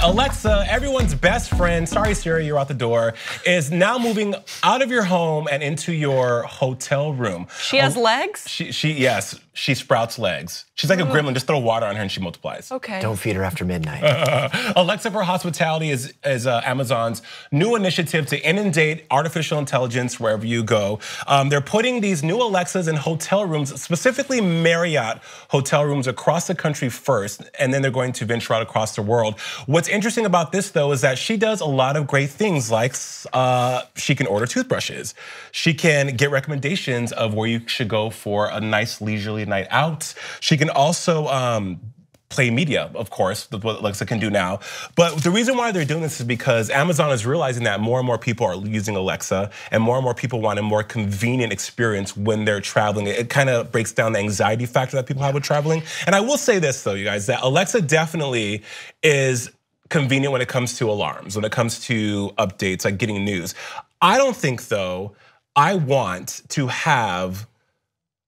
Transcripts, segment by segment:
Alexa, everyone's best friend, sorry Siri, you're out the door, is now moving out of your home and into your hotel room. She has legs? Yes, she sprouts legs. She's like a gremlin, just throw water on her and she multiplies. Okay. Don't feed her after midnight. Alexa for Hospitality is Amazon's new initiative to inundate artificial intelligence wherever you go. They're putting these new Alexas in hotel rooms, specifically Marriott hotel rooms across the country first, and then they're going to venture out across the world. What's interesting about this though is that she does a lot of great things, like she can order toothbrushes. She can get recommendations of where you should go for a nice leisurely night out. She can also play media, of course, what Alexa can do now. But the reason why they're doing this is because Amazon is realizing that more and more people are using Alexa and more people want a more convenient experience when they're traveling. It kind of breaks down the anxiety factor that people have with traveling. And I will say this though, you guys, that Alexa definitely is convenient when it comes to alarms, when it comes to updates, like getting news. I don't think though, I want to have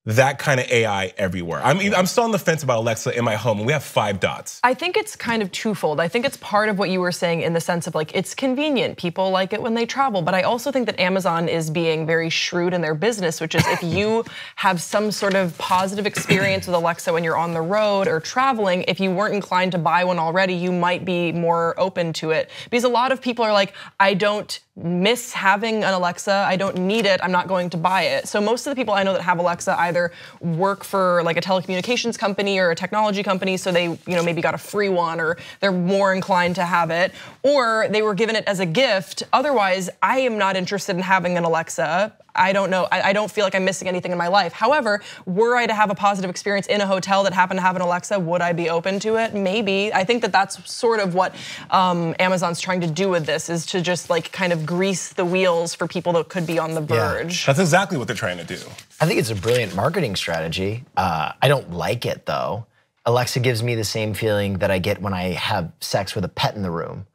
that kind of AI everywhere. I'm still on the fence about Alexa in my home, and we have 5 dots. I think it's kind of twofold. I think it's part of what you were saying in the sense of like, it's convenient. People like it when they travel, but I also think that Amazon is being very shrewd in their business, which is if you have some sort of positive experience with Alexa when you're on the road or traveling, if you weren't inclined to buy one already, you might be more open to it. Because a lot of people are like, I don't miss having an Alexa, I don't need it, I'm not going to buy it. So most of the people I know that have Alexa either work for like a telecommunications company or a technology company, so they maybe got a free one or they're more inclined to have it, or they were given it as a gift. Otherwise, I am not interested in having an Alexa. I don't know, I don't feel like I'm missing anything in my life. However, were I to have a positive experience in a hotel that happened to have an Alexa, would I be open to it? Maybe. I think that that's sort of what Amazon's trying to do with this, is to just like kind of grease the wheels for people that could be on the verge. Yeah, that's exactly what they're trying to do. I think it's a brilliant marketing strategy. I don't like it though. Alexa gives me the same feeling that I get when I have sex with a pet in the room.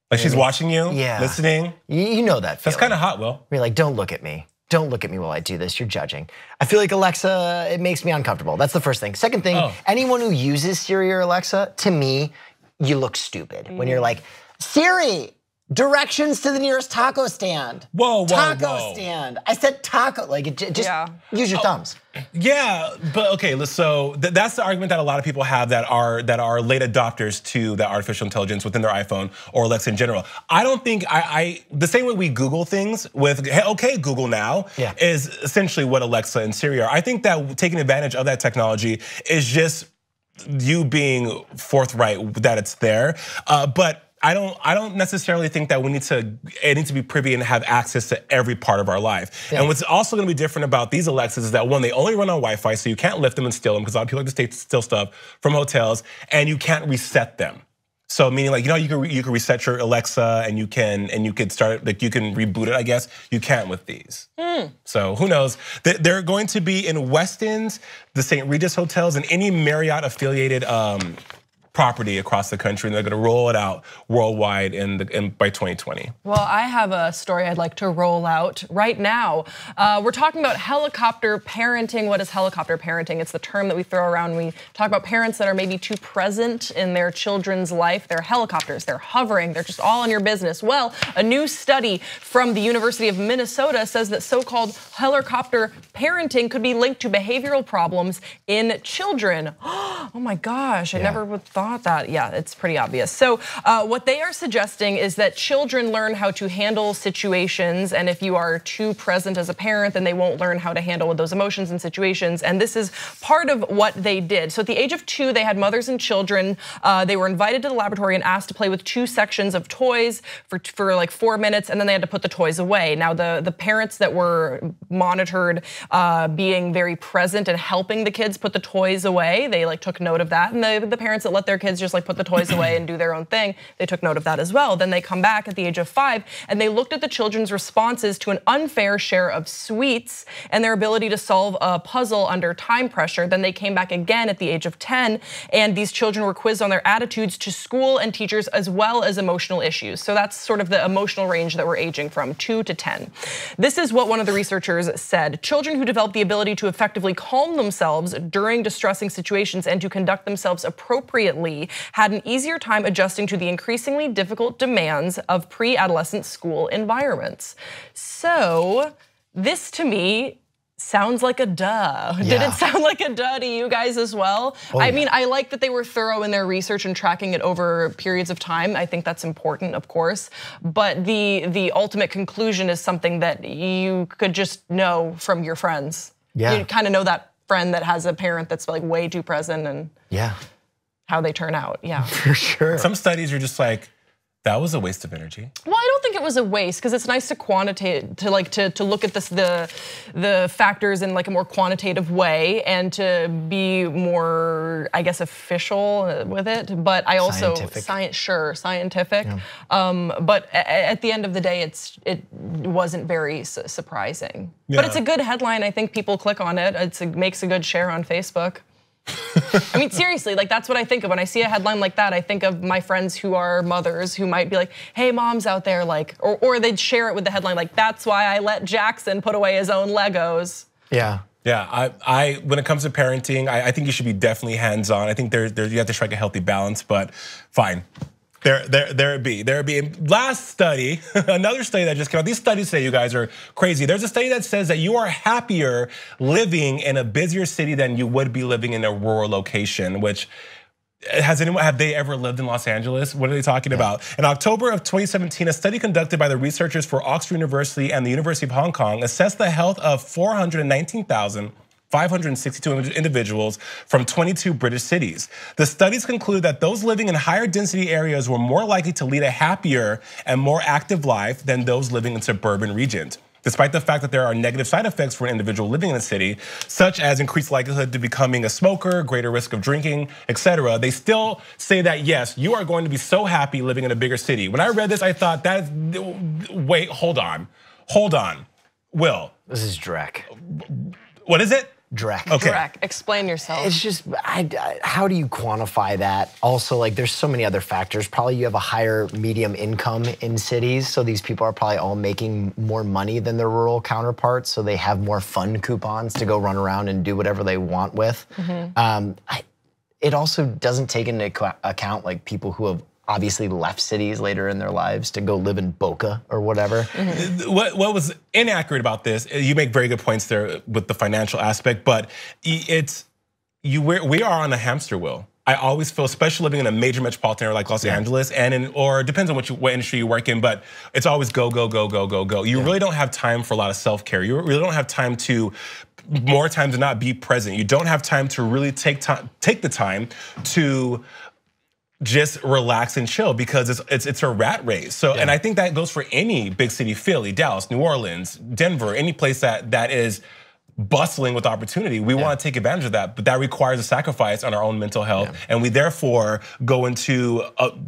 Like she's watching you, yeah, listening. You know that feeling. That's kind of hot, Will. You're like, don't look at me. Don't look at me while I do this, you're judging. I feel like Alexa, it makes me uncomfortable. That's the first thing. Second thing, anyone who uses Siri or Alexa, to me, you look stupid. When you're like, Siri, directions to the nearest taco stand. Whoa. Taco stand. I said taco, like just use your thumbs. Yeah, but okay, so that's the argument that a lot of people have that are late adopters to the artificial intelligence within their iPhone or Alexa in general. I don't think the same way we Google things with, hey, okay, Google now, is essentially what Alexa and Siri are. I think that taking advantage of that technology is just you being forthright that it's there, but I don't necessarily think that it needs to be privy and have access to every part of our life. And what's also gonna be different about these Alexas is that one, they only run on Wi-Fi, so you can't lift them and steal them, because a lot of people like to steal stuff from hotels, and you can't reset them. So meaning like, you can reset your Alexa and you could start, like you can reboot it, I guess. You can't with these. So who knows? They're going to be in Westin's, the St. Regis hotels, and any Marriott affiliated property across the country, and they're gonna roll it out worldwide by 2020. Well, I have a story I'd like to roll out right now. We're talking about helicopter parenting. What is helicopter parenting? It's the term that we throw around when we talk about parents that are maybe too present in their children's life. They're helicopters, they're hovering, they're just all in your business. Well, a new study from the University of Minnesota says that so-called helicopter parenting could be linked to behavioral problems in children. Oh my gosh, I never would thought that. Yeah, it's pretty obvious. So what they are suggesting is that children learn how to handle situations, and if you are too present as a parent, then they won't learn how to handle those emotions and situations, and this is part of what they did. So at the age of 2, they had mothers and children. They were invited to the laboratory and asked to play with 2 sections of toys for like 4 minutes, and then they had to put the toys away. Now the parents that were monitored being very present and helping the kids put the toys away, they like took note of that, and the parents that let their kids just like put the toys away and do their own thing, they took note of that as well. Then they come back at the age of 5 and they looked at the children's responses to an unfair share of sweets and their ability to solve a puzzle under time pressure. Then they came back again at the age of 10 and these children were quizzed on their attitudes to school and teachers as well as emotional issues. So that's sort of the emotional range that we're aging from, 2 to 10. This is what one of the researchers said. Children who develop the ability to effectively calm themselves during distressing situations and to conduct themselves appropriately significantly had an easier time adjusting to the increasingly difficult demands of pre-adolescent school environments. So this to me sounds like a duh. Yeah. Did it sound like a duh to you guys as well? I mean, I like that they were thorough in their research and tracking it over periods of time. I think that's important, of course. But the ultimate conclusion is something that you could just know from your friends. Yeah. You kind of know that friend that has a parent that's like way too present and how they turn out. Yeah, for sure. Some studies are just like, that was a waste of energy. Well, I don't think it was a waste because it's nice to quantitate, to look at this, the factors in like a more quantitative way and to be more, I guess, official with it. But I also scientific. Yeah. But at the end of the day, it wasn't very surprising. Yeah. But it's a good headline. I think people click on it. It makes a good share on Facebook. I mean, seriously, like that's what I think of when I see a headline like that. I think of my friends who are mothers who might be like, hey, moms out there, like, or they'd share it with the headline, like, that's why I let Jackson put away his own Legos. Yeah. Yeah, I when it comes to parenting, I think you should be definitely hands-on. I think you have to strike a healthy balance, but fine. There it be. Last study, another study that just came out. These studies say you guys are crazy. There's a study that says that you are happier living in a busier city than you would be living in a rural location, which have they ever lived in Los Angeles? What are they talking about? In October of 2017, a study conducted by the researchers for Oxford University and the University of Hong Kong assessed the health of 419,562 individuals from 22 British cities. The studies conclude that those living in higher density areas were more likely to lead a happier and more active life than those living in suburban regions. Despite the fact that there are negative side effects for an individual living in a city, such as increased likelihood to becoming a smoker, greater risk of drinking, etc., they still say that yes, you are going to be so happy living in a bigger city. When I read this, I thought wait, hold on. Will. This is Drek. What is it? Drek. Okay. Drek. Explain yourself. It's just, how do you quantify that? Also, like, there's so many other factors. Probably you have a higher medium income in cities, so these people are probably all making more money than their rural counterparts, so they have more fun coupons to go run around and do whatever they want with. It also doesn't take into account like people who have obviously left cities later in their lives to go live in Boca or whatever. What was inaccurate about this, you make very good points there with the financial aspect, but we are on a hamster wheel. I always feel, especially living in a major metropolitan area like Los Angeles, or it depends on what industry you work in, but it's always go, go, go, go, go, go. You really don't have time for a lot of self-care. You really don't have time to, more time to not be present. You don't have time to really take the time to just relax and chill because it's a rat race. So, and I think that goes for any big city, Philly, Dallas, New Orleans, Denver, any place that is bustling with opportunity. We want to take advantage of that, but that requires a sacrifice on our own mental health. And we therefore go into,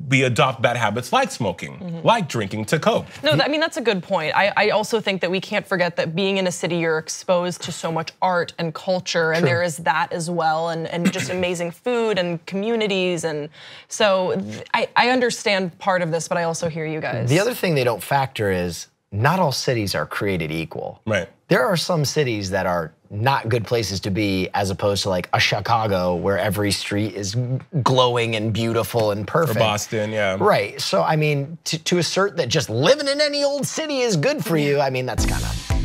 we adopt bad habits like smoking, like drinking to cope. No, I mean, that's a good point. I also think that we can't forget that being in a city, you're exposed to so much art and culture, and there is that as well, and just amazing food and communities. And so I understand part of this, but I also hear you guys. The other thing they don't factor is not all cities are created equal. Right. There are some cities that are not good places to be, as opposed to like a Chicago where every street is glowing and beautiful and perfect. Or Boston, yeah. Right, so I mean, to assert that just living in any old city is good for you, I mean, that's kind of